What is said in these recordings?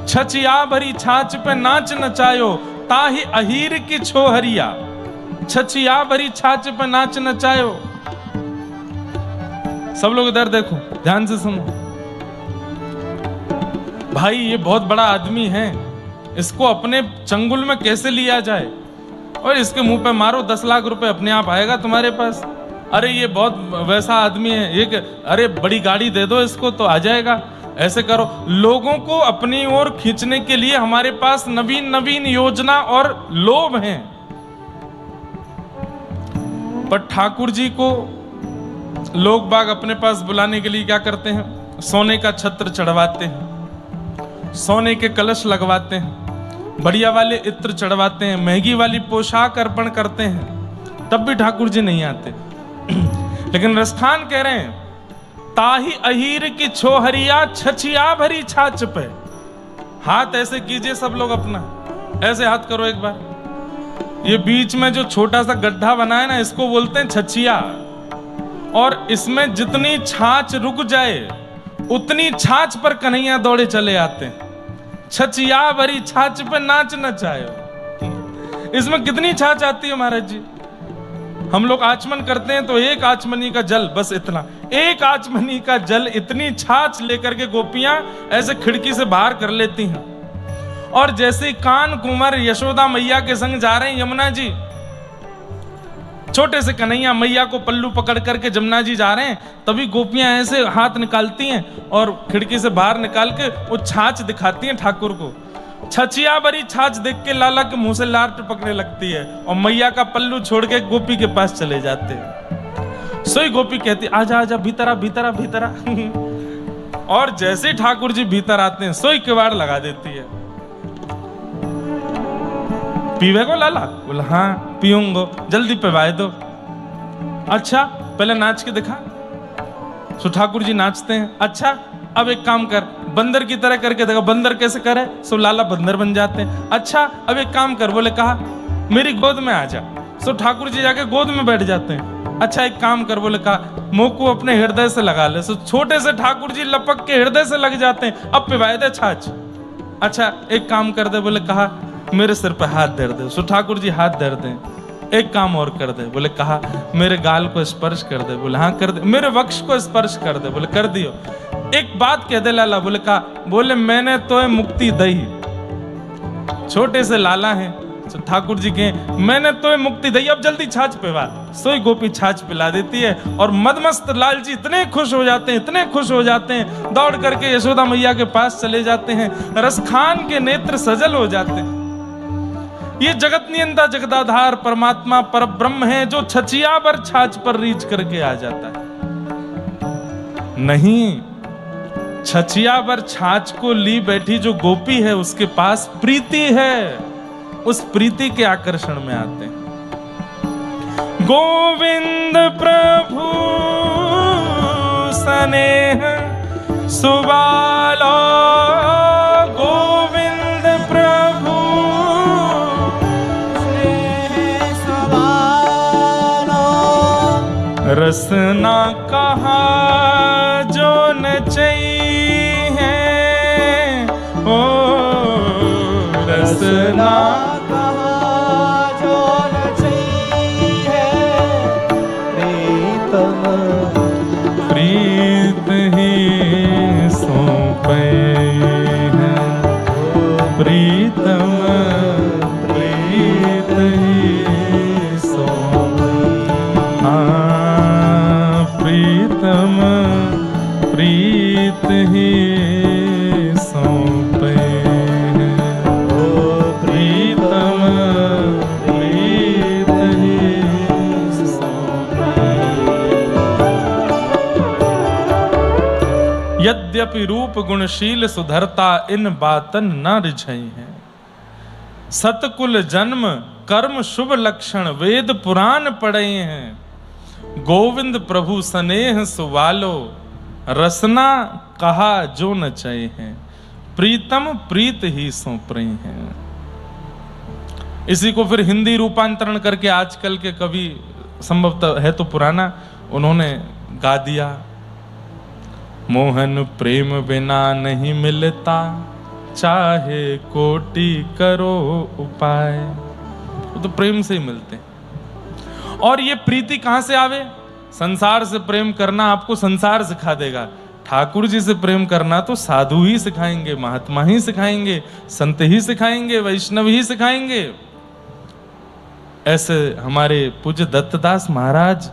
छचिया भरी छाछ पे नाच नचायो, ताही अहीर की छोहरिया। छचिया भरी छाछ पे नाच नचायो। सब लोग इधर देखो, ध्यान से सुनो। भाई ये बहुत बड़ा आदमी है, इसको अपने चंगुल में कैसे लिया जाए? और इसके मुंह पे मारो, 10 लाख रुपए अपने आप आएगा तुम्हारे पास। अरे ये बहुत वैसा आदमी है, ये अरे बड़ी गाड़ी दे दो इसको तो आ जाएगा। ऐसे करो, लोगों को अपनी ओर खींचने के लिए हमारे पास नवीन नवीन योजना और लोभ हैं। पर ठाकुर जी को लोग बाग अपने पास बुलाने के लिए क्या करते हैं? सोने का छत्र चढ़वाते हैं, सोने के कलश लगवाते हैं, बढ़िया वाले इत्र चढ़वाते हैं, महंगी वाली पोशाक अर्पण करते हैं, तब भी ठाकुर जी नहीं आते। लेकिन रसखान कह रहे हैं, ताही अहीर की छोहरिया, छचिया भरी छाछ पे। हाथ ऐसे कीजिए सब लोग अपना, ऐसे हाथ करो एक बार। ये बीच में जो छोटा सा गड्ढा बना है ना, इसको बोलते हैं छचिया। और इसमें जितनी छाछ रुक जाए उतनी छाछ पर कन्हैया दौड़े चले आते हैं। छचिया भरी छाछ पे नाच नचायो। इसमें कितनी छाछ आती है महाराज जी? हम लोग आचमन करते हैं तो एक आचमनी का जल, बस इतना, एक आचमनी का जल, इतनी छाछ लेकर के गोपियां ऐसे खिड़की से बाहर कर लेती हैं। और जैसे कान कुंवर यशोदा मैया के संग जा रहे हैं यमुना जी, छोटे से कन्हैया मैया को पल्लू पकड़ करके जमुना जी जा रहे हैं, तभी गोपियां ऐसे हाथ निकालती हैं और खिड़की से बाहर निकाल के वो छाछ दिखाती हैं ठाकुर को। छचिया भरी छाछ देख के लाला के मुंह से लार टपकने लगती है और मैया का पल्लू छोड़ के गोपी के पास चले जाते हैं। सोई गोपी कहती, आजा आजा भीतरा भीतरा भीतरा। और जैसे ठाकुर जी भीतर आते हैं, सोई किवाड़ लगा देती है। पीवे को लाला? बोला हाँ पीऊंगो, जल्दी पिवाए दो। अच्छा पहले नाच के दिखा। सो ठाकुर जी नाचते हैं। अच्छा अब एक काम कर, बंदर की तरह करके देखा। बंदर कैसे करे? सो लाला बंदर बन जाते हैं। अच्छा अब एक काम कर, बोले कहा मेरी गोद में आ जा। सो ठाकुर जी जाके गोद में बैठ जाते हैं। अच्छा एक काम कर, बोले कहा मुंह को अपने हृदय से लगा ले। सो छोटे से ठाकुर जी लपक के हृदय से लग जाते हैं। अब पिवाए दे छाछ। अच्छा एक काम कर दे, बोले कहा मेरे सिर पे हाथ धर दे। सो ठाकुर जी हाथ धर दे। एक काम और कर दे, बोले कहा मेरे गाल को स्पर्श कर दे। बोले हाँ कर दे। मेरे वक्ष को स्पर्श कर दे। बोले कर दियो। एक बात कह दे लाला। बोले कहा, बोले मैंने तो मुक्ति दई। छोटे से लाला हैं, तो ठाकुर जी के मैंने तो मुक्ति दई, अब जल्दी छाछ पिला। सोई गोपी छाछ पिला देती है और मदमस्त लाल जी इतने खुश हो जाते हैं, इतने खुश हो जाते हैं, दौड़ करके यशोदा मैया के पास चले जाते हैं। रसखान के नेत्र सजल हो जाते हैं। ये जगत नियंता जगदाधार परमात्मा पर ब्रह्म है, जो छचिया पर छाछ पर रीछ करके आ जाता है। नहीं, छचिया पर छाछ को ली बैठी जो गोपी है, उसके पास प्रीति है, उस प्रीति के आकर्षण में आते हैं। गोविंद प्रभु स्नेह सुबालो, गोविंद प्रभु रसना कहा जो नचई है, ओ रसना कहा जो नचई है, प्रीतम प्रीत ही सौंपे हैं, प्रीतम प्रीत ही सौंपे। प्रीतम प्रीत ही सौंपे हैं, प्रीतम प्रीत ही सौंपे। यद्यपि रूप गुणशील सुधरता, इन बातन न रिझई है। सतकुल जन्म कर्म शुभ लक्षण, वेद पुराण पढ़े हैं। गोविंद प्रभु स्नेह सुवालो, रसना कहा जो नचई है, प्रीतम प्रीत ही सौंप रही हैं। इसी को फिर हिंदी रूपांतरण करके आजकल के कवि, संभवतः है तो पुराना, उन्होंने गा दिया। मोहन प्रेम बिना नहीं मिलता, चाहे कोटि करो उपाय। वो तो प्रेम से ही मिलते हैं। और ये प्रीति कहां से आवे? संसार से प्रेम करना आपको संसार सिखा देगा, ठाकुर जी से प्रेम करना तो साधु ही सिखाएंगे, महात्मा ही सिखाएंगे, संत ही सिखाएंगे, वैष्णव ही सिखाएंगे। ऐसे हमारे पूज्य दत्तदास महाराज,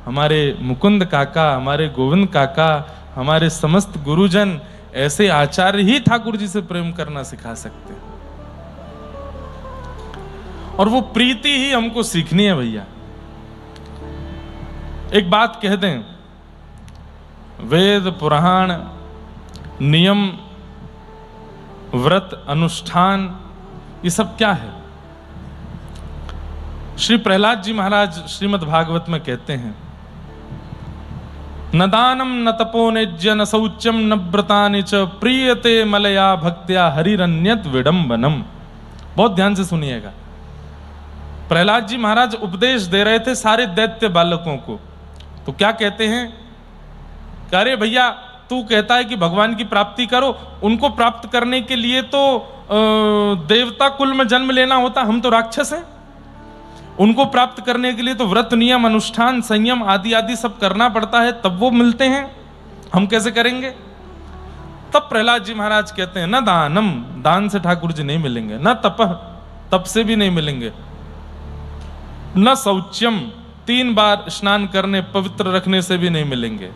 हमारे मुकुंद काका, हमारे गोविंद काका, हमारे समस्त गुरुजन, ऐसे आचार्य ही ठाकुर जी से प्रेम करना सिखा सकते हैं। और वो प्रीति ही हमको सीखनी है भैया। एक बात कह दें, वेद पुराण नियम व्रत अनुष्ठान ये सब क्या है? श्री प्रहलाद जी महाराज श्रीमद् भागवत में कहते हैं, न दानम न तपो नेज्य न शौचम न व्रतानि च प्रीयते मलया भक्त्या हरिरन्यत विडंबनम। बहुत ध्यान से सुनिएगा। प्रहलाद जी महाराज उपदेश दे रहे थे सारे दैत्य बालकों को। तो क्या कहते हैं? अरे भैया, तू कहता है कि भगवान की प्राप्ति करो, उनको प्राप्त करने के लिए तो देवता कुल में जन्म लेना होता, हम तो राक्षस हैं। उनको प्राप्त करने के लिए तो व्रत नियम अनुष्ठान संयम आदि आदि सब करना पड़ता है, तब वो मिलते हैं, हम कैसे करेंगे? तब प्रहलाद जी महाराज कहते हैं, न दानम, दान से ठाकुर जी नहीं मिलेंगे, न तपह, तप से भी नहीं मिलेंगे, न शौचम, 3 बार स्नान करने पवित्र रखने से भी नहीं मिलेंगे,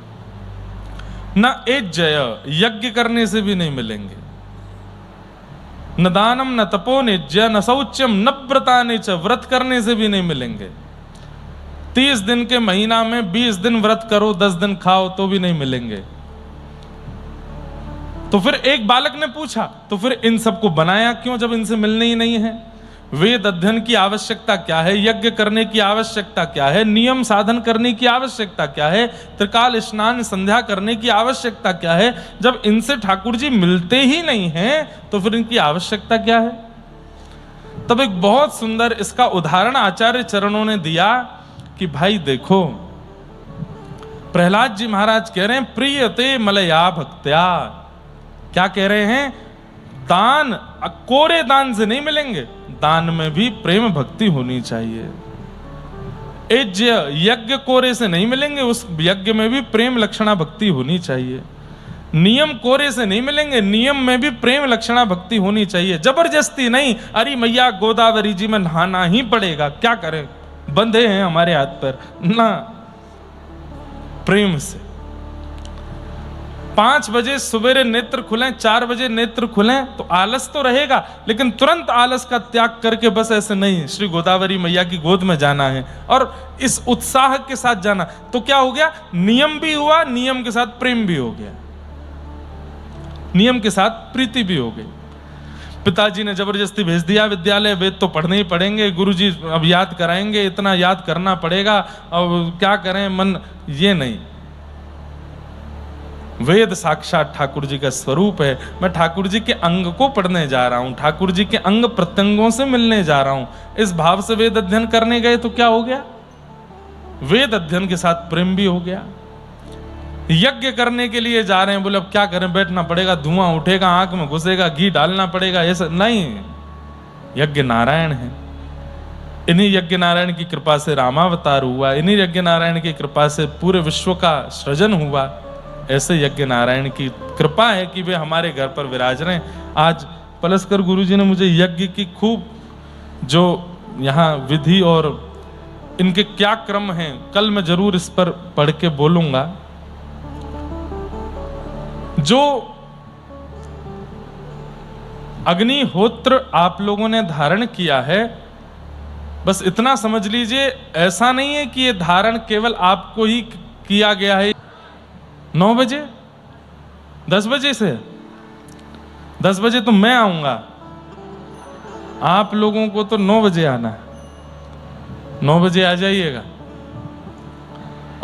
न एज्जय, यज्ञ करने से भी नहीं मिलेंगे, न दानम न तपो निज्य न शौचम न व्रतानि च, व्रत करने से भी नहीं मिलेंगे। 30 दिन के महीना में 20 दिन व्रत करो, 10 दिन खाओ तो भी नहीं मिलेंगे। तो फिर एक बालक ने पूछा, तो फिर इन सबको बनाया क्यों जब इनसे मिलने ही नहीं है? वेद अध्ययन की आवश्यकता क्या है? यज्ञ करने की आवश्यकता क्या है? नियम साधन करने की आवश्यकता क्या है? त्रिकाल स्नान संध्या करने की आवश्यकता क्या है? जब इनसे ठाकुर जी मिलते ही नहीं हैं तो फिर इनकी आवश्यकता क्या है? तब एक बहुत सुंदर इसका उदाहरण आचार्य चरणों ने दिया कि भाई देखो, प्रहलाद जी महाराज कह रहे हैं प्रियते मलया भक्त्या। क्या कह रहे हैं? दान कोरे दान से नहीं मिलेंगे, दान में भी प्रेम भक्ति होनी चाहिए। यज्ञ, यज्ञ कोरे से नहीं मिलेंगे, उस यज्ञ में भी प्रेम लक्षणा भक्ति होनी चाहिए। नियम कोरे से नहीं मिलेंगे, नियम में भी प्रेम लक्षणा भक्ति होनी चाहिए। जबरदस्ती नहीं, अरे मैया गोदावरी जी में नहाना ही पड़ेगा, क्या करें, बंधे हैं हमारे हाथ पर ना, प्रेम से। 5 बजे सवेरे नेत्र खुलें, 4 बजे नेत्र खुलें तो आलस तो रहेगा, लेकिन तुरंत आलस का त्याग करके बस ऐसे नहीं श्री गोदावरी मैया की गोद में जाना है और इस उत्साह के साथ जाना। तो क्या हो गया? नियम भी हुआ, नियम के साथ प्रेम भी हो गया, नियम के साथ प्रीति भी हो गई। पिताजी ने जबरदस्ती भेज दिया विद्यालय, वेद तो पढ़ने ही पड़ेंगे, गुरुजी अब याद कराएंगे, इतना याद करना पड़ेगा, अब क्या करें, मन, ये नहीं। वेद साक्षात ठाकुर जी का स्वरूप है। मैं ठाकुर जी के अंग को पढ़ने जा रहा हूं, ठाकुर जी के अंग प्रत्यंगों से मिलने जा रहा हूं, इस भाव से वेद अध्ययन करने गए तो क्या हो गया? वेद अध्ययन के साथ प्रेम भी हो गया। यज्ञ करने के लिए जा रहे हैं, बोले अब क्या करें, बैठना पड़ेगा, धुआं उठेगा, आंख में घुसेगा, घी डालना पड़ेगा, ऐसा नहीं। यज्ञ नारायण है, इन्हीं यज्ञ नारायण की कृपा से रामावतार हुआ, इन्हीं यज्ञ नारायण की कृपा से पूरे विश्व का सृजन हुआ। ऐसे यज्ञ नारायण की कृपा है कि वे हमारे घर पर विराज रहे हैं। आज पलस्कर गुरुजी ने मुझे यज्ञ की खूब जो यहाँ विधि और इनके क्या क्रम हैं, कल मैं जरूर इस पर पढ़ के बोलूंगा। जो अग्निहोत्र आप लोगों ने धारण किया है, बस इतना समझ लीजिए, ऐसा नहीं है कि ये धारण केवल आपको ही किया गया है। 9 बजे 10 बजे से 10 बजे तो मैं आऊंगा, आप लोगों को तो 9 बजे आना है। 9 बजे आ जाइएगा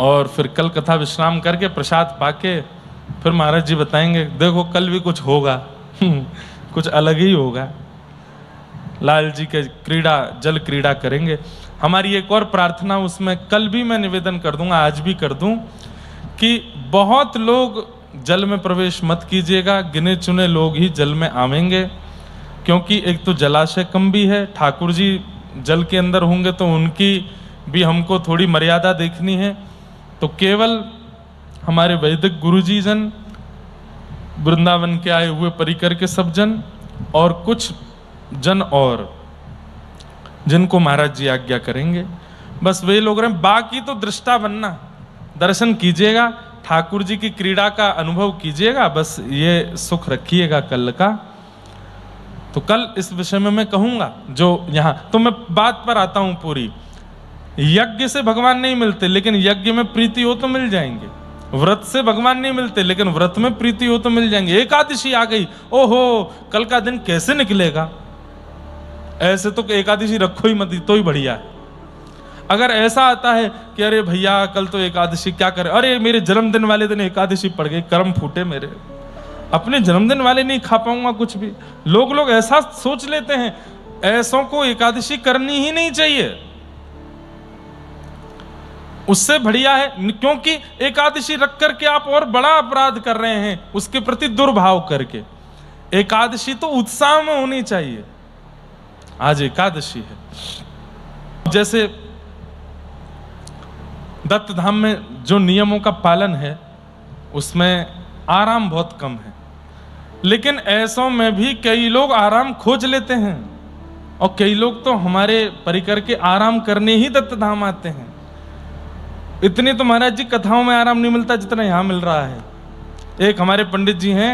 और फिर कल कथा विश्राम करके प्रसाद पाके फिर महाराज जी बताएंगे, देखो कल भी कुछ होगा, कुछ अलग ही होगा। लाल जी के क्रीड़ा, जल क्रीड़ा करेंगे। हमारी एक और प्रार्थना, उसमें कल भी मैं निवेदन कर दूंगा, आज भी कर दूं, कि बहुत लोग जल में प्रवेश मत कीजिएगा, गिने चुने लोग ही जल में आवेंगे, क्योंकि एक तो जलाशय कम भी है, ठाकुर जी जल के अंदर होंगे तो उनकी भी हमको थोड़ी मर्यादा देखनी है। तो केवल हमारे वैदिक गुरुजी जन, वृंदावन के आए हुए परिकर के सब जन और कुछ जन और जिनको महाराज जी आज्ञा करेंगे, बस वे लोग रहे। बाकी तो दृष्टा बनना, दर्शन कीजिएगा, ठाकुर जी की क्रीड़ा का अनुभव कीजिएगा, बस ये सुख रखिएगा कल का। तो कल इस विषय में मैं कहूंगा जो यहाँ, तो मैं बात पर आता हूं पूरी। यज्ञ से भगवान नहीं मिलते, लेकिन यज्ञ में प्रीति हो तो मिल जाएंगे। व्रत से भगवान नहीं मिलते, लेकिन व्रत में प्रीति हो तो मिल जाएंगे। एकादशी आ गई, ओहो कल का दिन कैसे निकलेगा, ऐसे तो एकादशी रखो ही मत, तो ही बढ़िया है। अगर ऐसा आता है कि अरे भैया कल तो एकादशी, क्या करें, अरे मेरे जन्मदिन वाले दिन एकादशी पड़ गई, कर्म फूटे मेरे, अपने जन्मदिन वाले नहीं खा पाऊंगा कुछ भी। लोग ऐसा सोच लेते हैं, ऐसों को एकादशी करनी ही नहीं चाहिए, उससे बढ़िया है, क्योंकि एकादशी रख करके आप और बड़ा अपराध कर रहे हैं उसके प्रति दुर्भाव करके। एकादशी तो उत्साह में होनी चाहिए। आज एकादशी है, जैसे दत्त धाम में जो नियमों का पालन है उसमें आराम बहुत कम है, लेकिन ऐसों में भी कई लोग आराम खोज लेते हैं, और कई लोग तो हमारे परिकर के आराम करने ही दत्त धाम आते हैं। इतनी तो महाराज जी कथाओं में आराम नहीं मिलता जितना यहां मिल रहा है। एक हमारे पंडित जी हैं,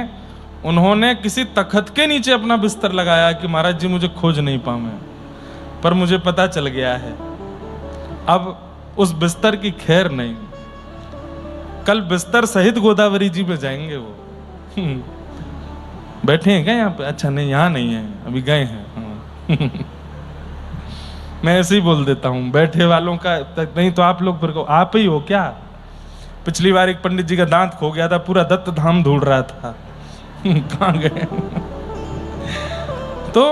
उन्होंने किसी तखत के नीचे अपना बिस्तर लगाया कि महाराज जी मुझे खोज नहीं पाऊंगे, पर मुझे पता चल गया है। अब उस बिस्तर की खैर नहीं, कल बिस्तर सहित गोदावरी जी पे जाएंगे वो। बैठे हैं क्या यहाँ पे? अच्छा नहीं, यहाँ नहीं है, अभी गए हैं। मैं ऐसे ही बोल देता हूँ, बैठे वालों का तक नहीं तो आप लोग फिर को आप ही हो क्या? पिछली बार एक पंडित जी का दांत खो गया था, पूरा दत्त धाम ढूंढ रहा था। कहाँ गए? तो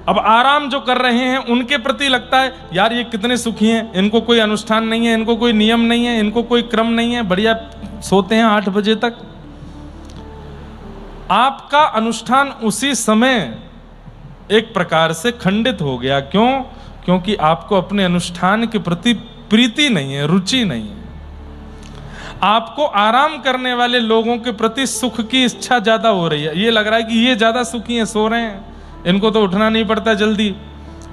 अब आराम जो कर रहे हैं उनके प्रति लगता है यार ये कितने सुखी हैं, इनको कोई अनुष्ठान नहीं है, इनको कोई नियम नहीं है, इनको कोई क्रम नहीं है, बढ़िया सोते हैं 8 बजे तक। आपका अनुष्ठान उसी समय एक प्रकार से खंडित हो गया। क्यों? क्योंकि आपको अपने अनुष्ठान के प्रति प्रीति नहीं है, रुचि नहीं है। आपको आराम करने वाले लोगों के प्रति सुख की इच्छा ज्यादा हो रही है। ये लग रहा है कि ये ज्यादा सुखी हैं, सो रहे हैं, इनको तो उठना नहीं पड़ता जल्दी।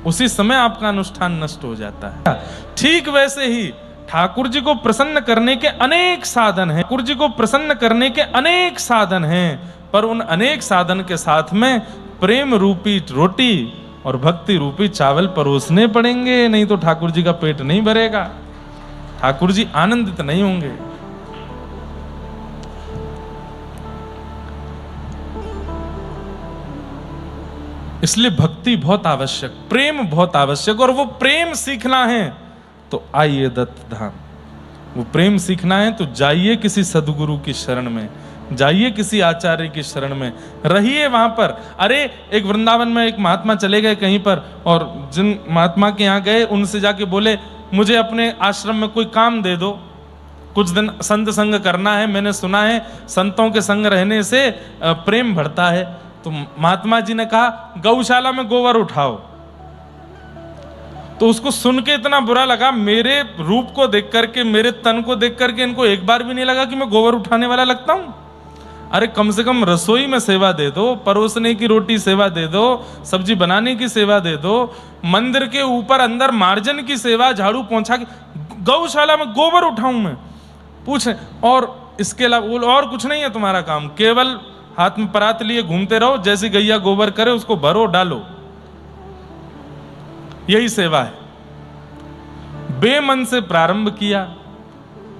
उसी समय आपका अनुष्ठान नष्ट हो जाता है। ठीक वैसे ही ठाकुर जी को प्रसन्न करने के अनेक साधन हैं, ठाकुर जी को प्रसन्न करने के अनेक साधन हैं, पर उन अनेक साधन के साथ में प्रेम रूपी रोटी और भक्ति रूपी चावल परोसने पड़ेंगे, नहीं तो ठाकुर जी का पेट नहीं भरेगा, ठाकुर जी आनंदित नहीं होंगे। इसलिए भक्ति बहुत आवश्यक, प्रेम बहुत आवश्यक, और वो प्रेम सीखना है तो आइए दत्त धाम। वो प्रेम सीखना है तो जाइए किसी सदगुरु की शरण में, जाइए किसी आचार्य की शरण में, रहिए वहां पर। अरे एक वृंदावन में एक महात्मा चले गए कहीं पर, और जिन महात्मा के यहाँ गए उनसे जाके बोले मुझे अपने आश्रम में कोई काम दे दो, कुछ दिन संत संग करना है, मैंने सुना है संतों के संग रहने से प्रेम बढ़ता है। तो महात्मा जी ने कहा गौशाला में गोबर उठाओ। तो उसको सुन के इतना बुरा लगा, मेरे रूप को देख करके, मेरे तन को देख करके इनको एक बार भी नहीं लगा कि मैं गोबर उठाने वाला लगता हूं। अरे कम से कम रसोई में सेवा दे दो, परोसने की रोटी सेवा दे दो, सब्जी बनाने की सेवा दे दो, मंदिर के ऊपर अंदर मार्जन की सेवा, झाड़ू पोंछा की। गौशाला में गोबर उठाऊं मैं? पूछे। और इसके अलावा और कुछ नहीं है तुम्हारा काम, केवल हाथ में परात लिए घूमते रहो, जैसी गैया गोबर करे उसको भरो डालो, यही सेवा है। बेमन से प्रारंभ किया,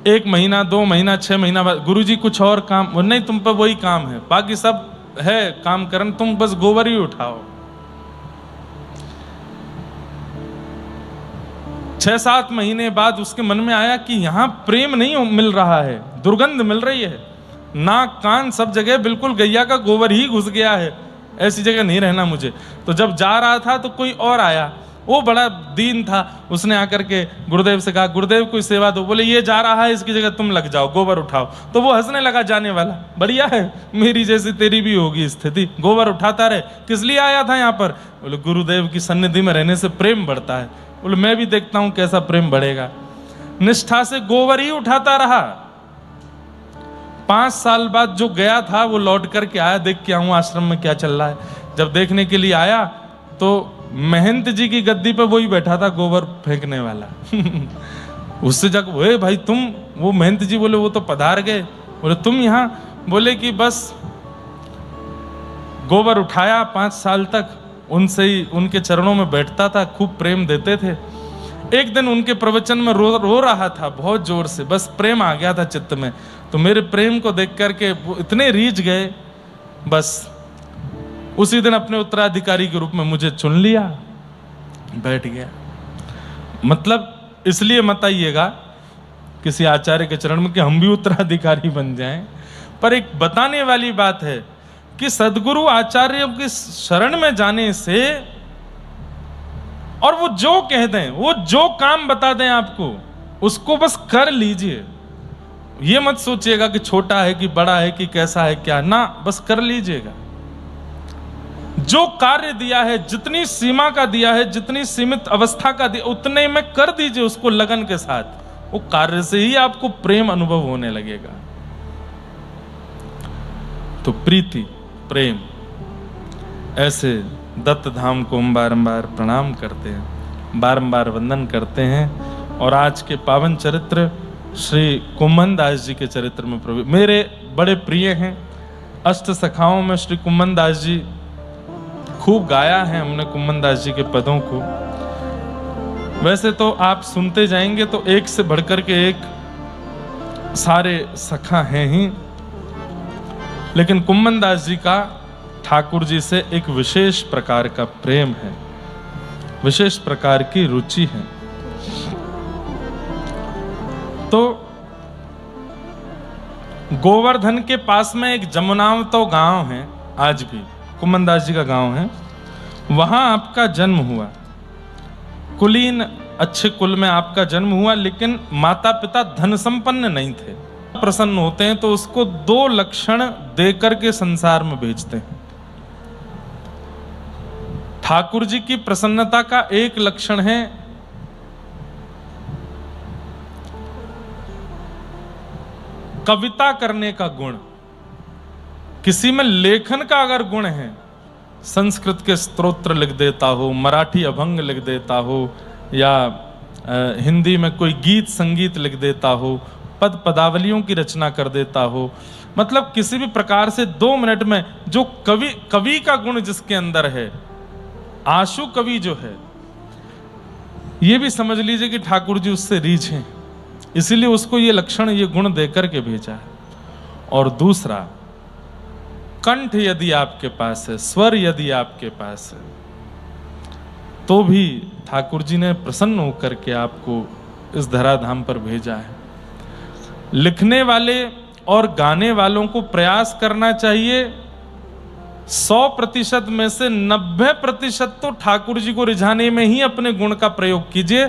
1 महीना 2 महीना 6 महीना बाद गुरुजी कुछ और काम नहीं, तुम पर वही काम है, बाकी सब है काम करन, तुम बस गोबर ही उठाओ। 6-7 महीने बाद उसके मन में आया कि यहां प्रेम नहीं मिल रहा है, दुर्गंध मिल रही है, नाक कान सब जगह बिल्कुल गैया का गोबर ही घुस गया है, ऐसी जगह नहीं रहना मुझे। तो जब जा रहा था तो कोई और आया, वो बड़ा दीन था, उसने आकर के गुरुदेव से कहा, गुरुदेव कोई सेवा दो। बोले ये जा रहा है, इसकी जगह तुम लग जाओ, गोबर उठाओ। तो वो हंसने लगा जाने वाला, बढ़िया है, मेरी जैसी तेरी भी होगी स्थिति, गोबर उठाता रहे। किस लिए आया था यहाँ पर? बोले गुरुदेव की सन्निधि में रहने से प्रेम बढ़ता है। बोले मैं भी देखता हूं कैसा प्रेम बढ़ेगा। निष्ठा से गोबर ही उठाता रहा। 5 साल बाद जो गया था वो लौट करके आया, देख के आऊं आश्रम में क्या चल रहा है। जब देखने के लिए आया तो महंत जी की गद्दी पे वही बैठा था, गोबर फेंकने वाला। उससे जब वे भाई तुम, वो महंत जी बोले वो तो पधार गए। बोले तुम यहाँ? बोले कि बस गोबर उठाया 5 साल तक, उनसे ही उनके चरणों में बैठता था, खूब प्रेम देते थे। एक दिन उनके प्रवचन में रो रहा था बहुत जोर से, बस प्रेम आ गया था चित्त में। तो मेरे प्रेम को देख करके वो इतने रीझ गए, बस उसी दिन अपने उत्तराधिकारी के रूप में मुझे चुन लिया, बैठ गया। मतलब इसलिए मत आइएगा किसी आचार्य के चरण में कि हम भी उत्तराधिकारी बन जाएं, पर एक बताने वाली बात है कि सद्गुरु आचार्यों की शरण में जाने से, और वो जो कह दें, वो जो काम बता दें आपको, उसको बस कर लीजिए। ये मत सोचिएगा कि छोटा है कि बड़ा है कि कैसा है क्या, ना, बस कर लीजिएगा। जो कार्य दिया है, जितनी सीमा का दिया है, जितनी सीमित अवस्था का दिया, उतने में कर दीजिए उसको लगन के साथ। वो कार्य से ही आपको प्रेम अनुभव होने लगेगा। तो प्रीति, प्रेम, ऐसे दत्त धाम को हम बारंबार प्रणाम करते हैं, बारंबार वंदन करते हैं। और आज के पावन चरित्र श्री कुम्भन दास जी के चरित्र में मेरे बड़े प्रिय हैं। अष्ट सखाओं में श्री कुम्भन दास जी खूब गाया है हमने, कुम्भन दास जी के पदों को। वैसे तो आप सुनते जाएंगे तो एक से बढ़कर के एक सारे सखा हैं ही, लेकिन कुम्भन दास जी का ठाकुर जी से एक विशेष प्रकार का प्रेम है, विशेष प्रकार की रुचि है। तो गोवर्धन के पास में एक जमुनावतो गांव है, आज भी कुम्भन दास जी का गांव है, वहां आपका जन्म हुआ। कुलीन अच्छे कुल में आपका जन्म हुआ, लेकिन माता पिता धन संपन्न नहीं थे। प्रसन्न होते हैं तो उसको 2 लक्षण देकर के संसार में भेजते हैं। ठाकुर जी की प्रसन्नता का एक लक्षण है कविता करने का गुण। किसी में लेखन का अगर गुण है, संस्कृत के स्तोत्र लिख देता हो, मराठी अभंग लिख देता हो, या हिंदी में कोई गीत संगीत लिख देता हो, पद पदावलियों की रचना कर देता हो, मतलब किसी भी प्रकार से 2 मिनट में जो कवि का गुण जिसके अंदर है, आशु कवि जो है, ये भी समझ लीजिए कि ठाकुर जी उससे रीझ हैं, इसीलिए उसको ये लक्षण, ये गुण देकर के भेजा है। और दूसरा, कंठ यदि आपके पास है, स्वर यदि आपके पास है, तो भी ठाकुर जी ने प्रसन्न होकर के आपको इस धराधाम पर भेजा है। लिखने वाले और गाने वालों को प्रयास करना चाहिए 100% में से 90% तो ठाकुर जी को रिझाने में ही अपने गुण का प्रयोग कीजिए,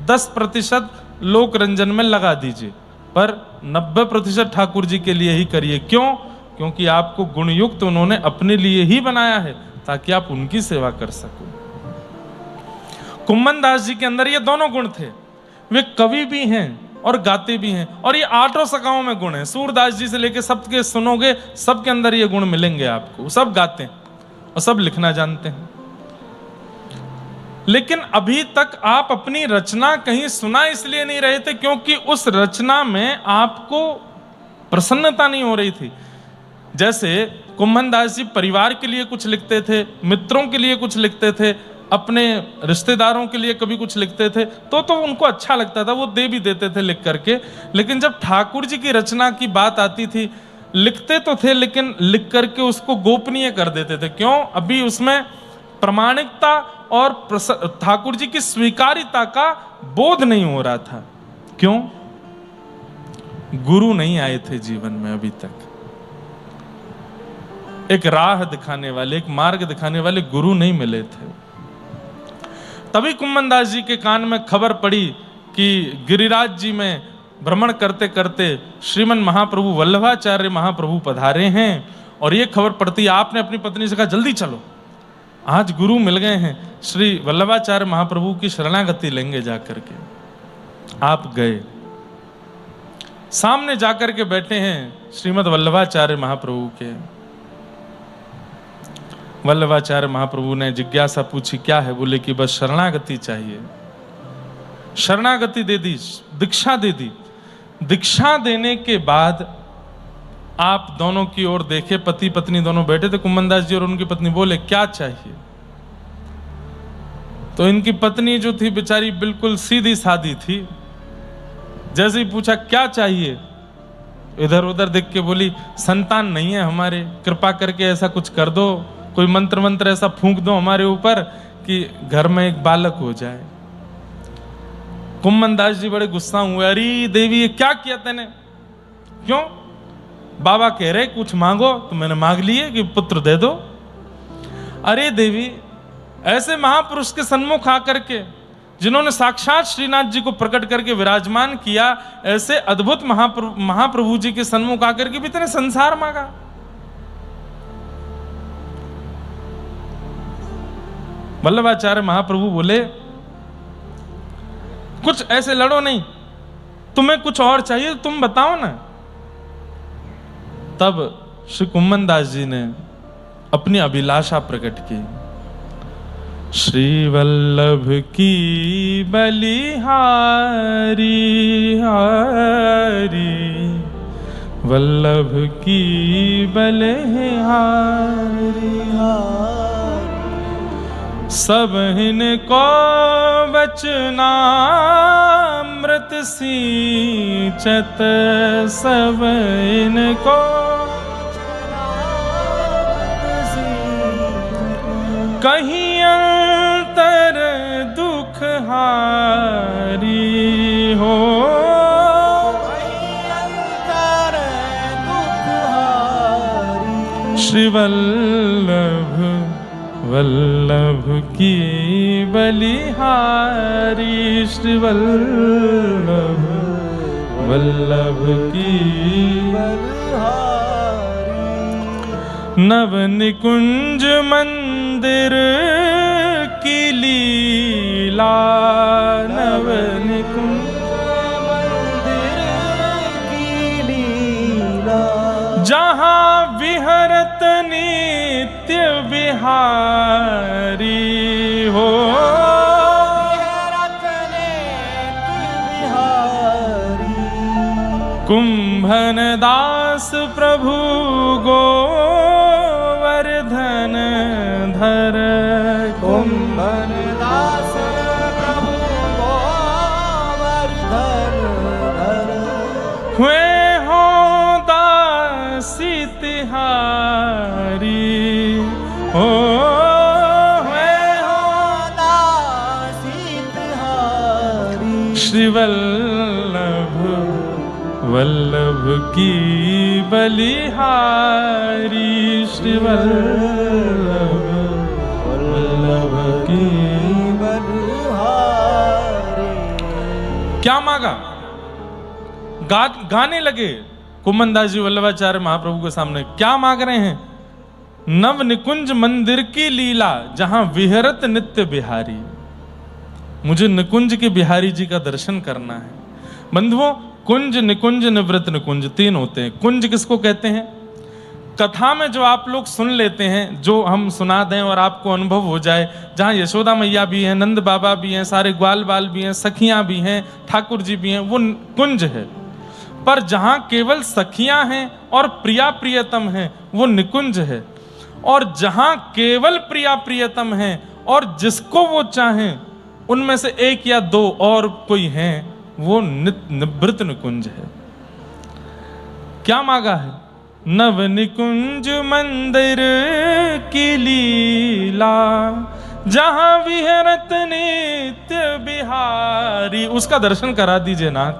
10% लोक रंजन में लगा दीजिए, पर 90% ठाकुर जी के लिए ही करिए। क्यों? क्योंकि आपको गुणयुक्त उन्होंने अपने लिए ही बनाया है, ताकि आप उनकी सेवा कर सको। कुम्भन दास जी के अंदर ये दोनों गुण थे, वे कवि भी हैं और गाते भी हैं, और ये 8 सखाओं में गुण है। सूरदास जी से लेके सबके सुनोगे, सबके अंदर ये गुण मिलेंगे आपको। सब गाते हैं और सब लिखना जानते हैं, लेकिन अभी तक आप अपनी रचना कहीं सुना इसलिए नहीं रहे थे क्योंकि उस रचना में आपको प्रसन्नता नहीं हो रही थी। जैसे कुम्भन दास जी परिवार के लिए कुछ लिखते थे, मित्रों के लिए कुछ लिखते थे, अपने रिश्तेदारों के लिए कभी कुछ लिखते थे, तो उनको अच्छा लगता था, वो दे भी देते थे लिख करके। लेकिन जब ठाकुर जी की रचना की बात आती थी, लिखते तो थे लेकिन लिख करके उसको गोपनीय कर देते थे। क्यों? अभी उसमें प्रामाणिकता और ठाकुर जी की स्वीकार्यता का बोध नहीं हो रहा था। क्यों? गुरु नहीं आए थे जीवन में अभी तक। एक राह दिखाने वाले, एक मार्ग दिखाने वाले गुरु नहीं मिले थे। तभी कुम्भन दास जी के कान में खबर पड़ी कि गिरिराज जी में भ्रमण करते करते श्रीमन महाप्रभु वल्लभाचार्य महाप्रभु पधारे हैं। और ये खबर पड़ती, आपने अपनी पत्नी से कहा जल्दी चलो, आज गुरु मिल गए हैं, श्री वल्लभाचार्य महाप्रभु की शरणागति लेंगे जाकर के। आप गए, सामने जाकर के बैठे हैं श्रीमद वल्लभाचार्य महाप्रभु के। वल्लभाचार्य महाप्रभु ने जिज्ञासा पूछी, क्या है? बोले कि बस शरणागति चाहिए। शरणागति दे दी, दीक्षा दे दी। दीक्षा देने के बाद आप दोनों की ओर देखे, पति पत्नी दोनों बैठे थे, कुम्भन दास जी और उनकी पत्नी। बोले क्या चाहिए? तो इनकी पत्नी जो थी बेचारी बिल्कुल सीधी सादी थी, जैसे ही पूछा क्या चाहिए, इधर उधर देख के बोली संतान नहीं है हमारे, कृपा करके ऐसा कुछ कर दो, कोई मंत्र मंत्र ऐसा फूंक दो हमारे ऊपर कि घर में एक बालक हो जाए। कुम्भन दास जी बड़े गुस्सा हुए, अरे देवी ये क्या किया तूने? क्यों? बाबा कह रहे कुछ मांगो तो मैंने मांग लिए कि पुत्र दे दो। अरे देवी, ऐसे महापुरुष के सन्मुख आकर के, जिन्होंने साक्षात श्रीनाथ जी को प्रकट करके विराजमान किया, ऐसे अद्भुत महाप्रभु जी के सन्मुख आकर के भी तेने संसार मांगा। वल्लभाचार्य महाप्रभु बोले कुछ ऐसे लड़ो नहीं, तुम्हें कुछ और चाहिए तो तुम बताओ ना। तब श्री कुम्भन दास जी ने अपनी अभिलाषा प्रकट की, श्री वल्लभ की बलिहारी हारी, वल्लभ की बलिहारी सब इनको वचनामृत सींचत, सब इनको कहीं अंतर दुख हारी हो, श्री वल्लभ वल्लभ की बलिहारी, श्री वल्लभ वल्लभ की बलिहारी। नव निकुंज मंदिर की लीला, नव निकुंज मंदिर की लीला, जहाँ विहरत नित्य बिहारी हो, कुंभन दास प्रभु गोवर्धन धर, कुंभन दास प्रभु गोवर्धन धर, हुए हो दासी तिहारी हो, हुए हो दासी तिहारी, श्री वल्लभ वल्लभ की बलिहारी, श्री वल्लभ वल्लभ की बलिहारी। क्या मांगा? गाने लगे कुम्भन दास जी वल्लभाचार्य महाप्रभु के सामने। क्या मांग रहे हैं? नव निकुंज मंदिर की लीला, जहां विहरत नित्य बिहारी। मुझे निकुंज के बिहारी जी का दर्शन करना है। बंधुओं, कुंज, निकुंज, निवृत्त निकुंज तीन होते हैं। कुंज किसको कहते हैं? कथा में जो आप लोग सुन लेते हैं, जो हम सुना दें और आपको अनुभव हो जाए, जहाँ यशोदा मैया भी हैं, नंद बाबा भी हैं, सारे ग्वाल बाल भी हैं, सखियाँ भी हैं, ठाकुर जी भी हैं, वो कुंज है। पर जहाँ केवल सखियाँ हैं और प्रिया प्रियतम हैं, वो निकुंज है। और जहाँ केवल प्रिया प्रियतम हैं और जिसको वो चाहें उनमें से एक या दो और कोई हैं, वो निवृत्त निकुंज है। क्या मांगा है? नव निकुंज मंदिर की लीला, जहां विहरत नित्य बिहारी। उसका दर्शन करा दीजिए नाथ।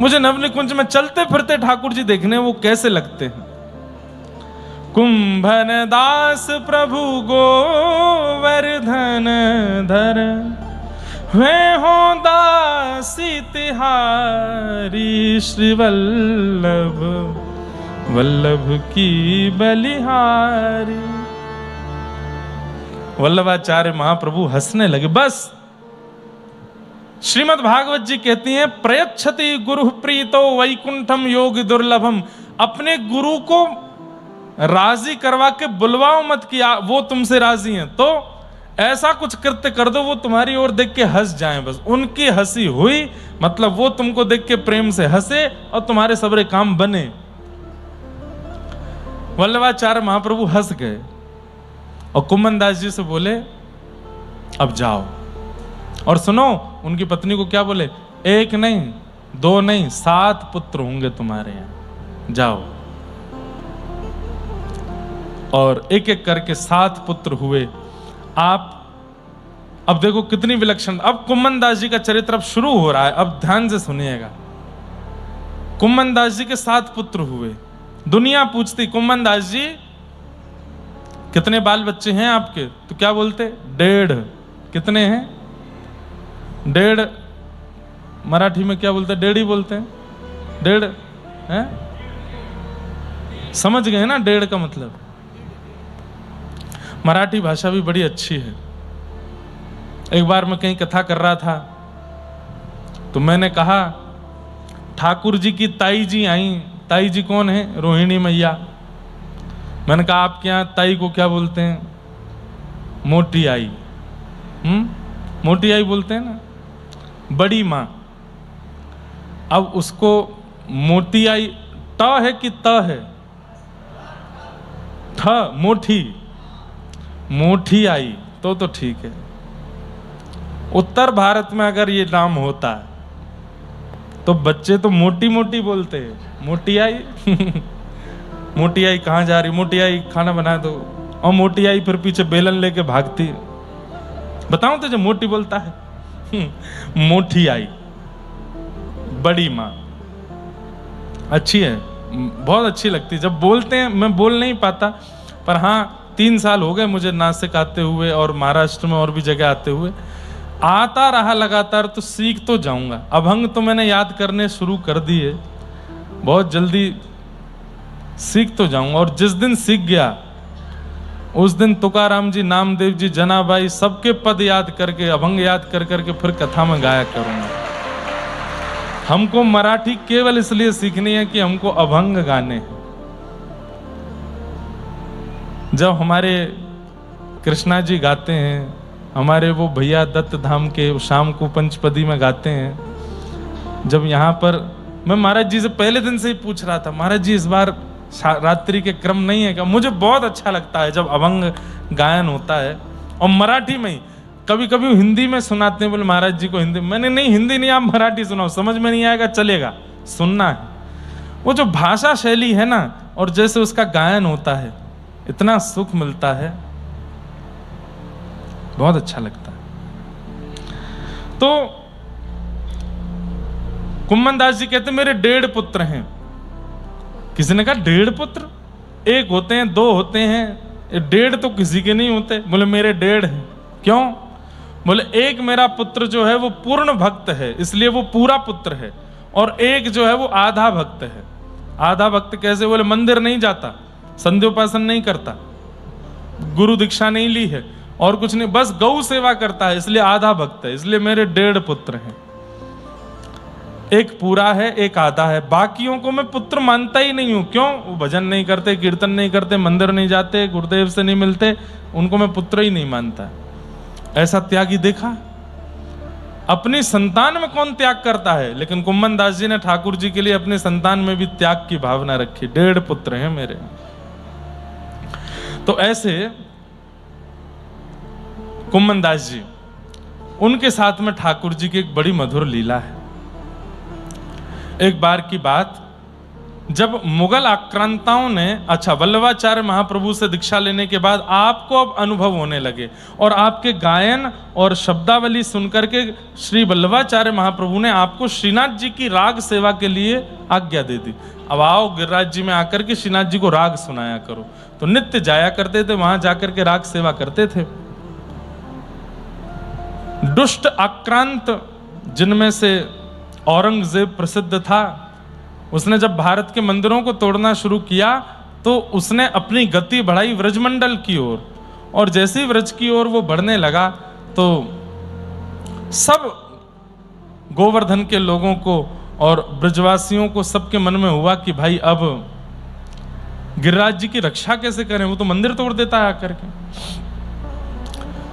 मुझे नव निकुंज में चलते फिरते ठाकुर जी देखने, वो कैसे लगते हैं। कुंभन दास प्रभु गोवर्धन धर वे हो दासी तिहारी श्री वल्लभ वल्लभ की बलिहारी। वल्लभाचार्य महाप्रभु हंसने लगे। बस श्रीमद् भागवत जी कहती हैं प्रयच्छति गुरु प्रीतो वैकुंठम योग दुर्लभम। अपने गुरु को राजी करवा के बुलवाओ मत किया, वो तुमसे राजी हैं तो ऐसा कुछ कृत्य कर दो वो तुम्हारी ओर देख के हंस जाएं। बस उनकी हंसी हुई मतलब वो तुमको देख के प्रेम से हंसे और तुम्हारे सबरे काम बने। वल्लभाचार्य महाप्रभु हंस गए और कुम्मन दास जी से बोले अब जाओ। और सुनो उनकी पत्नी को क्या बोले, एक नहीं दो नहीं 7 पुत्र होंगे तुम्हारे यहाँ, जाओ। और एक एक करके 7 पुत्र हुए। आप अब देखो कितनी विलक्षण। अब कुम्मन दास जी का चरित्र अब शुरू हो रहा है, अब ध्यान से सुनिएगा। कुम्मन दास जी के 7 पुत्र हुए। दुनिया पूछती कुम्मन दास जी कितने बाल बच्चे हैं आपके, तो क्या बोलते 1.5। कितने हैं 1.5। मराठी में क्या बोलते हैं, 1.5 ही बोलते हैं। 1.5 हैं, समझ गए ना 1.5 का मतलब। मराठी भाषा भी बड़ी अच्छी है। एक बार मैं कहीं कथा कर रहा था तो मैंने कहा ठाकुर जी की ताई जी आई। ताई जी कौन है, रोहिणी मैया। मैंने कहा आपके यहाँ ताई को क्या बोलते हैं, मोटी आई। मोटी आई बोलते हैं ना, बड़ी माँ। अब उसको मोटी आई ट है कि त है, ठ मोठी, मोठी आई तो ठीक है। उत्तर भारत में अगर ये नाम होता है तो बच्चे तो मोटी मोटी बोलते हैं, मोटी आई मोटी आई कहाँ जा रही, मोटी आई खाना बना दो। और मोटी आई फिर पीछे बेलन लेके भागती। बताऊं तो जो मोटी बोलता है मोटी आई, बड़ी माँ। अच्छी है, बहुत अच्छी लगती। जब बोलते हैं मैं बोल नहीं पाता, पर हाँ 3 साल हो गए मुझे नासिक आते हुए और महाराष्ट्र में और भी जगह आते हुए। आता रहा लगातार तो सीख तो जाऊंगा। अभंग तो मैंने याद करने शुरू कर दिए, बहुत जल्दी सीख तो जाऊंगा। और जिस दिन सीख गया उस दिन तुकाराम जी, नामदेव जी, जनाबाई सबके पद याद करके, अभंग याद कर करके फिर कथा में गाया करूंगा। हमको मराठी केवल इसलिए सीखनी है कि हमको अभंग गाने हैं। जब हमारे कृष्णा जी गाते हैं, हमारे वो भैया दत्त धाम के शाम को पंचपदी में गाते हैं। जब यहाँ पर मैं महाराज जी से पहले दिन से ही पूछ रहा था, महाराज जी इस बार रात्रि के क्रम नहीं है क्या? मुझे बहुत अच्छा लगता है जब अभंग गायन होता है और मराठी में ही। कभी कभी हिंदी में सुनाते हैं, बोले महाराज जी को हिंदी। मैंने नहीं, हिंदी नहीं, आप मराठी सुनाओ, समझ में नहीं आएगा चलेगा, सुनना है। वो जो भाषा शैली है ना और जैसे उसका गायन होता है, इतना सुख मिलता है, बहुत अच्छा लगता है। तो कुम्मन दास जी कहते मेरे 1.5 पुत्र हैं। किसी ने कहा 1.5 पुत्र, 1 होते हैं, 2 होते हैं, 1.5 तो किसी के नहीं होते। बोले मेरे 1.5 हैं। क्यों? बोले एक मेरा पुत्र जो है वो पूर्ण भक्त है, इसलिए वो पूरा पुत्र है, और एक जो है वो आधा भक्त है। आधा भक्त कैसे? बोले मंदिर नहीं जाता, संध्योपासन नहीं करता, गुरु दीक्षा नहीं ली है और कुछ नहीं, बस गौ सेवा करता है, इसलिए आधा भक्त है। इसलिए मेरे 1.5 पुत्र हैं। एक पूरा है, एक आधा है। बाकियों को मैं पुत्र मानता ही नहीं हूं। क्यों? वो भजन नहीं करते, कीर्तन नहीं करते, मंदिर नहीं जाते, गुरुदेव से नहीं मिलते, उनको मैं पुत्र ही नहीं मानता। ऐसा त्यागी देखा? अपनी संतान में कौन त्याग करता है? लेकिन कुम्मन दास जी ने ठाकुर जी के लिए अपने संतान में भी त्याग की भावना रखी। 1.5 पुत्र हैं मेरे। तो ऐसे कुम्मन दास जी, उनके साथ में ठाकुर जी की एक बड़ी मधुर लीला है। एक बार की बात, जब मुगल आक्रांताओं ने, अच्छा वल्लभाचार्य महाप्रभु से दीक्षा लेने के बाद आपको अब अनुभव होने लगे और आपके गायन और शब्दावली सुनकर के श्री वल्लभाचार्य महाप्रभु ने आपको श्रीनाथ जी की राग सेवा के लिए आज्ञा दे दी। अब आओ गिरिराज जी में आकर के श्रीनाथ जी को राग सुनाया करो। तो नित्य जाया करते थे, वहां जाकर के राग सेवा करते थे। दुष्ट आक्रांत जिनमें से औरंगजेब प्रसिद्ध था, उसने जब भारत के मंदिरों को तोड़ना शुरू किया तो उसने अपनी गति बढ़ाई व्रजमंडल की ओर, और जैसे ही व्रज की ओर वो बढ़ने लगा तो सब गोवर्धन के लोगों को और ब्रजवासियों को सबके मन में हुआ कि भाई अब गिरिराज जी की रक्षा कैसे करें, वो तो मंदिर तोड़ देता है आकर के।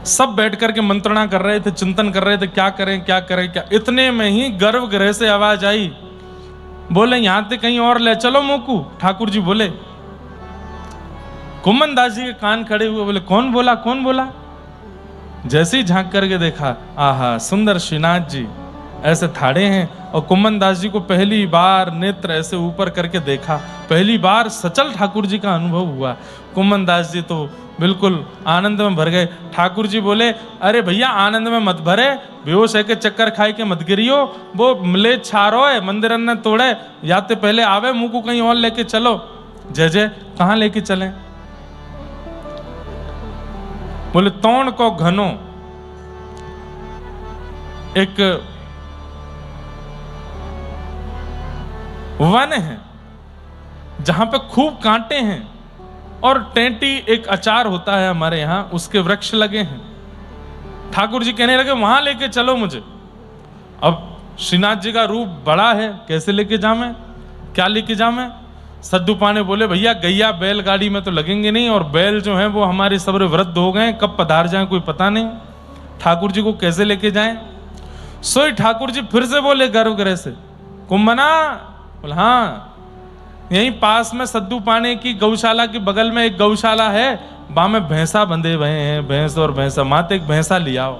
सब बैठ करके मंत्रणा कर रहे थे, चिंतन कर रहे थे क्या करें क्या करें क्या। इतने में ही गर्भगृह से आवाज आई, बोले यहां से कहीं और ले चलो मोकू। ठाकुर जी बोले, कुम्मन दास जी के कान खड़े हुए, बोले कौन बोला कौन बोला। जैसे ही झांक करके देखा, आहा सुंदर श्रीनाथ जी ऐसे थाड़े हैं, और कुम्मन दास जी को पहली बार नेत्र ऐसे ऊपर करके देखा, पहली बार सचल ठाकुर जी का अनुभव हुआ। कुम्मन दास जी तो बिल्कुल आनंद में भर गए। ठाकुर जी बोले, अरे भैया आनंद में मत भरे, बेहोश है के चक्कर खाए के मत गिरियो, वो मिले छारो है मंदिर ने तोड़े, याते पहले आवे मुंह को कहीं और लेके चलो। जय जय, कहाँ लेके चले। बोले तोड़ को घनो एक वन है जहां पे खूब कांटे हैं, और टेंटी एक अचार होता है हमारे यहां, उसके वृक्ष लगे हैं। ठाकुर जी कहने लगे वहां लेके चलो मुझे। अब श्रीनाथ जी का रूप बड़ा है, कैसे लेके जाऊं, क्या लेके जाऊं। सद्दू पाने बोले, भैया गैया बैल गाड़ी में तो लगेंगे नहीं, और बैल जो है वो हमारे सब्र वृद्ध हो गए, कब पधार जाए कोई पता नहीं, ठाकुर जी को कैसे लेके जाएं। सोई ठाकुर जी फिर से बोले गर्भगृह से, कुंभना। बोले हाँ, यहीं पास में सद्दू पाने की गौशाला के बगल में एक गौशाला है, वहां में भैंसा बंधे हुए हैं, भैंस और भैंसा, माते एक भैंसा लिया हो।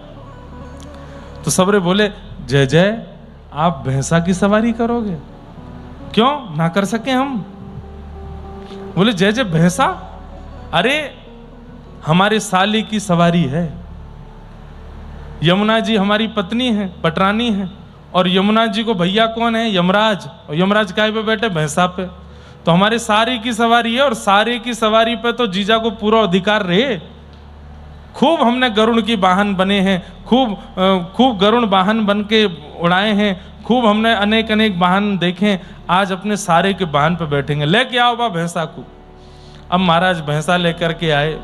तो सबरे बोले, जय जय आप भैंसा की सवारी करोगे, क्यों ना कर सके हम। बोले जय जय भैंसा, अरे हमारे साली की सवारी है, यमुना जी हमारी पत्नी है, पटरानी है, और यमुना जी को भैया कौन है, यमराज, और यमराज काय पे बैठे, भैंसा पे। तो हमारे सारी की सवारी है, और सारे की सवारी पे तो जीजा को पूरा अधिकार रहे। खूब हमने गरुड़ की वाहन बने हैं, खूब गरुड़ वाहन बन के उड़ाए हैं, खूब हमने अनेक अनेक वाहन देखे, आज अपने सारे के वाहन पे बैठेंगे, लेके आओ बा भैंसा को। अब महाराज भैंसा लेकर के आए,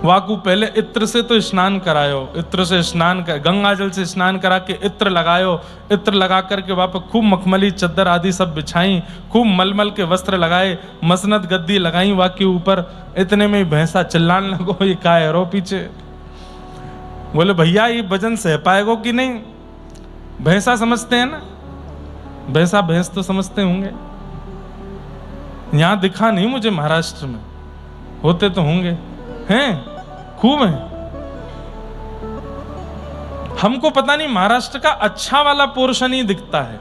वाकू पहले इत्र से तो स्नान करायो, इत्र से स्नान कर, गंगा जल से स्नान करा के इत्र लगायो, इत्र लगा करके वहां पर खूब मखमली चद्दर आदि सब बिछाई, खूब मलमल के वस्त्र लगाए, मसनद गद्दी लगाई वहां के ऊपर। इतने में ही भैंसा चिल्लाने लगो, ये का है रो पीछे। बोले भैया ये वजन सह पाएगो कि नहीं। भैंसा समझते हैं ना, भैंसा भैंस तो समझते होंगे। यहां दिखा नहीं मुझे, महाराष्ट्र में होते तो होंगे, हैं खूब हैं। हमको पता नहीं महाराष्ट्र का अच्छा वाला पोर्शन ही दिखता है।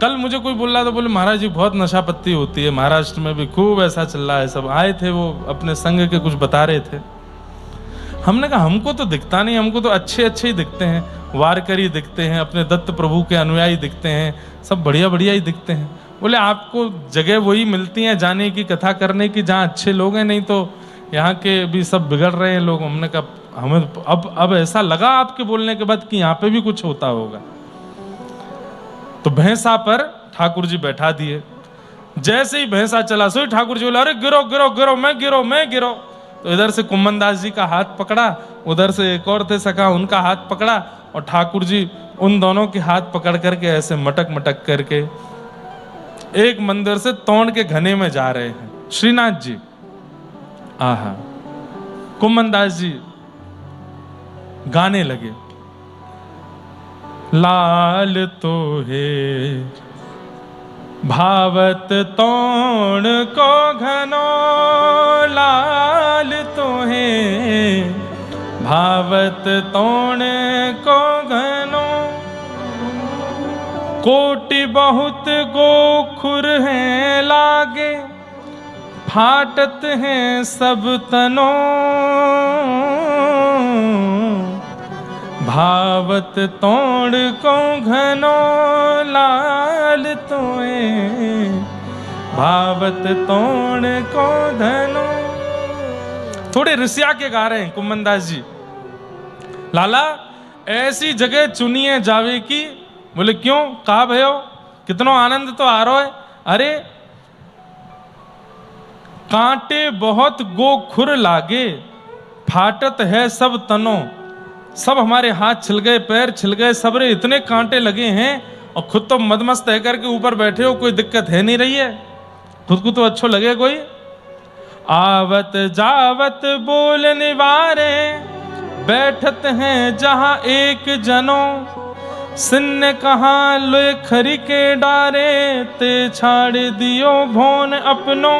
कल मुझे कोई बोल रहा था, बोले महाराज जी बहुत नशा पत्ती होती है महाराष्ट्र में भी, खूब ऐसा चल रहा है। सब आए थे वो अपने संघ के, कुछ बता रहे थे। हमने कहा हमको तो दिखता नहीं, हमको तो अच्छे अच्छे ही दिखते हैं, वारकरी दिखते हैं, अपने दत्त प्रभु के अनुयायी दिखते हैं, सब बढ़िया बढ़िया ही दिखते हैं। बोले आपको जगह वही मिलती है जाने की, कथा करने की, जहाँ अच्छे लोग हैं, नहीं तो यहाँ के भी सब बिगड़ रहे हैं लोग। हमने कहा हमें अब ऐसा लगा आपके बोलने के बाद कि यहाँ पे भी कुछ होता होगा। तो भैंसा पर ठाकुर जी बैठा दिए। जैसे ही भैंसा चला, सो ठाकुर जी बोले अरे गिरो गिरो गिरो, मैं गिरो मैं गिरो। तो इधर से कुम्मन दास जी का हाथ पकड़ा, उधर से एक और थे सखा, उनका हाथ पकड़ा, और ठाकुर जी उन दोनों के हाथ पकड़ करके ऐसे मटक मटक करके एक मंदिर से तोड़ के घने में जा रहे हैं श्रीनाथ जी। आहा, कुम्मन दास जी गाने लगे, लाल तो है भावत तोड़ को घनो, लाल तो है भावत तोड़ को घनो, कोटि बहुत गोखुर हैं लागे, फाटत हैं सब तनो, भावत तोड़ को घनो, लाल तोए भावत तोड़ को धनो। थोड़े ऋषिया के गा रहे हैं कुम्मन दास जी, लाला ऐसी जगह चुनिए जावे की। बोले क्यों, कहा भयो, कितनो आनंद तो आ रहा है। अरे कांटे बहुत गो खुर लागे, फाटत है सब तनो। सब हमारे हाथ छिल गए, पैर छिल गए, सबरे इतने कांटे लगे हैं, और खुद तो मदमस्त है करके ऊपर बैठे हो, कोई दिक्कत है नहीं रही है, खुद को तो अच्छो लगे कोई। आवत जावत बोल निवारे, बैठत हैं जहां एक जनो। सिन्न कहाँ लोए खरी के डारे, ते छाड़ दियो भोन अपनो।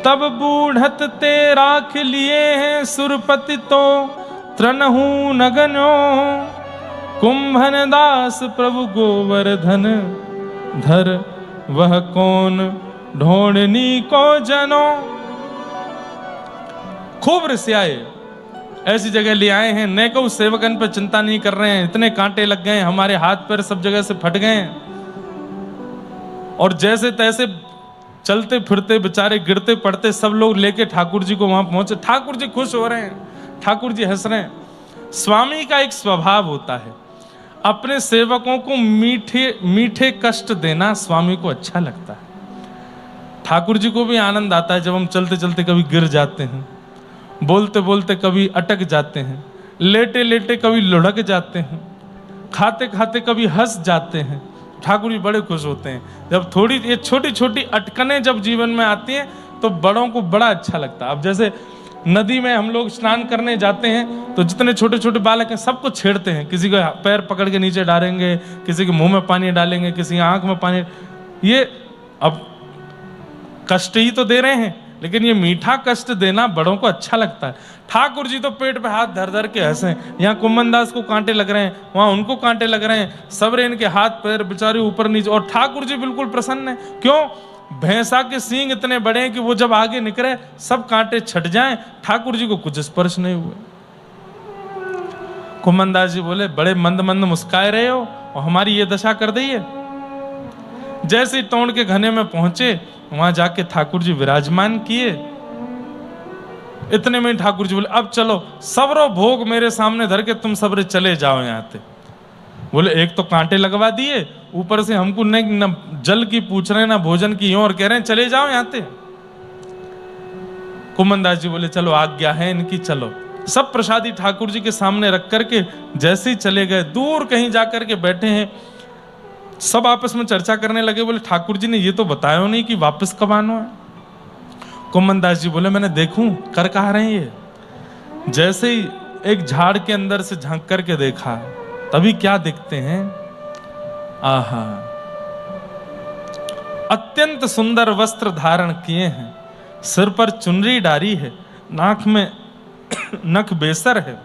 तब बूढ़त ते राख लिए हैं, सुरपति तो त्रनहु नगनो। कुंभन दास प्रभु गोवर्धन, धर वह कौन ढोड़नी को जनो। खूब रिसियाए, ऐसी जगह ले आए हैं, नेको सेवकन पर चिंता नहीं कर रहे हैं, इतने कांटे लग गए, हमारे हाथ पैर सब जगह से फट गए हैं, और जैसे तैसे चलते फिरते बेचारे गिरते पड़ते सब लोग लेके ठाकुर जी को वहां पहुंचे। ठाकुर जी खुश हो रहे हैं, ठाकुर जी हंस रहे हैं। स्वामी का एक स्वभाव होता है, अपने सेवकों को मीठे मीठे कष्ट देना स्वामी को अच्छा लगता है। ठाकुर जी को भी आनंद आता है जब हम चलते चलते कभी गिर जाते हैं, बोलते बोलते कभी अटक जाते हैं, लेटे लेटे कभी लुढ़क जाते हैं, खाते खाते कभी हंस जाते हैं। ठाकुर जी बड़े खुश होते हैं जब थोड़ी ये छोटी छोटी अटकनें जब जीवन में आती हैं, तो बड़ों को बड़ा अच्छा लगता है। अब जैसे नदी में हम लोग स्नान करने जाते हैं, तो जितने छोटे छोटे बालक हैं सबको छेड़ते हैं, किसी का पैर पकड़ के नीचे डालेंगे, किसी के मुंह में पानी डालेंगे, किसी की आंख में पानी। ये अब कष्ट ही तो दे रहे हैं, लेकिन ये मीठा कष्ट देना बड़ों को अच्छा लगता है। ठाकुर जी तो पेट पे हाथ धर धर के हंसे, यहाँ कुम्भन दास को कांटे लग रहे हैं, वहां उनको कांटे लग रहे हैं, सबरे इनके हाथ पैर बेचारे ऊपर नीचे, और ठाकुर जी बिल्कुल प्रसन्न है। क्यों? भैंसा के सींग इतने बड़े हैं कि वो जब आगे निकले सब कांटे छट जाएं, ठाकुर जी को कुछ स्पर्श नहीं हुए। कुम्भन दास जी बोले बड़े मंद मंद मुस्काए रहे हो और हमारी ये दशा कर दी है। जैसे ही तोड़ के घने में पहुंचे, वहां जाके ठाकुर जी विराजमान किए। इतने में ठाकुर जी बोले अब चलो सबरो भोग मेरे सामने धर के तुम सबरे चले जाओ यहाँ से। बोले एक तो कांटे लगवा दिए, ऊपर से हमको न जल की पूछ रहे ना भोजन की, और कह रहे हैं चले जाओ यहाँ से। कुम्भन दास जी बोले चलो आज्ञा है इनकी, चलो। सब प्रसादी ठाकुर जी के सामने रख करके जैसे ही चले गए, दूर कहीं जाकर के बैठे हैं, सब आपस में चर्चा करने लगे। बोले ठाकुर जी ने ये तो बताया नहीं कि वापस कब आना है। कुम्भन दास जी बोले मैंने देखूं कर कहा रहे हैं ये। जैसे ही एक झाड़ के अंदर से झांक करके देखा, तभी क्या देखते हैं, आहा, अत्यंत सुंदर वस्त्र धारण किए हैं, सिर पर चुनरी डारी है, नाक में नख बेसर है,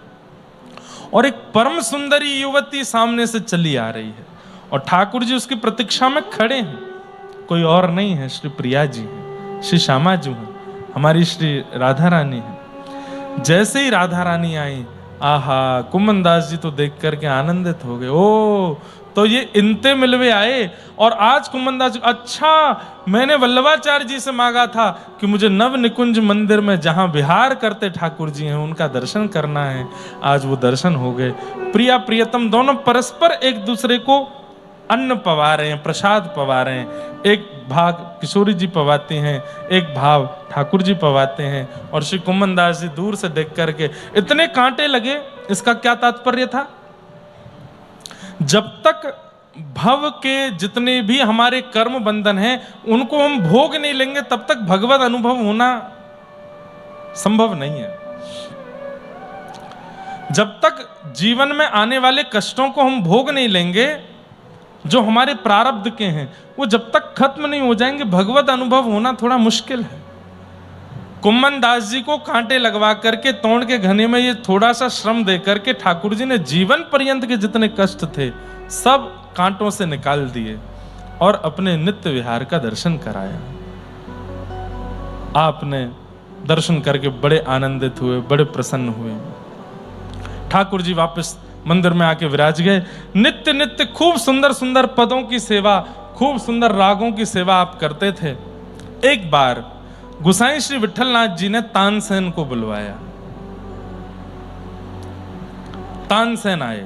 और एक परम सुंदरी युवती सामने से चली आ रही है, और ठाकुर जी उसकी प्रतीक्षा में खड़े हैं। कोई और नहीं है, श्री प्रिया जी हैं, श्री श्यामा जी हैं, हमारी श्री राधा रानी है। जैसे ही राधा रानी आई, आहा, कुम्भन दास जी तो देख करके आनंदित हो गए। ओ तो ये इनते मिलवे आए। और आज कुम्भन दास जी, अच्छा मैंने वल्लभाचार्य जी से मांगा था कि मुझे नव निकुंज मंदिर में जहां विहार करते ठाकुर जी हैं उनका दर्शन करना है, आज वो दर्शन हो गए। प्रिया प्रियतम दोनों परस्पर एक दूसरे को अन्न पवा रहे हैं, प्रसाद पवा रहे हैं। एक भाग किशोरी जी पवाते हैं, एक भाव ठाकुर जी पवाते हैं, और श्री कुम्भन दास जी दूर से देख करके, इतने कांटे लगे। इसका क्या तात्पर्य था? जब तक भव के जितने भी हमारे कर्म बंधन हैं उनको हम भोग नहीं लेंगे, तब तक भगवत अनुभव होना संभव नहीं है। जब तक जीवन में आने वाले कष्टों को हम भोग नहीं लेंगे, जो हमारे प्रारब्ध के हैं, वो जब तक खत्म नहीं हो जाएंगे, भगवत अनुभव होना थोड़ा मुश्किल है। कुम्भन दास जी को कांटे लगवा करके तोड़ के घने में ये थोड़ा सा श्रम दे करके ठाकुर जी ने जीवन पर्यंत के जितने कष्ट थे सब कांटों से निकाल दिए और अपने नित्य विहार का दर्शन कराया। आपने दर्शन करके बड़े आनंदित हुए, बड़े प्रसन्न हुए। ठाकुर जी वापस मंदिर में आके विराज गए। नित्य नित्य खूब सुंदर सुंदर पदों की सेवा, खूब सुंदर रागों की सेवा आप करते थे। एक बार गोसाई श्री विठलनाथ जी ने तानसेन को बुलवाया। तानसेन आए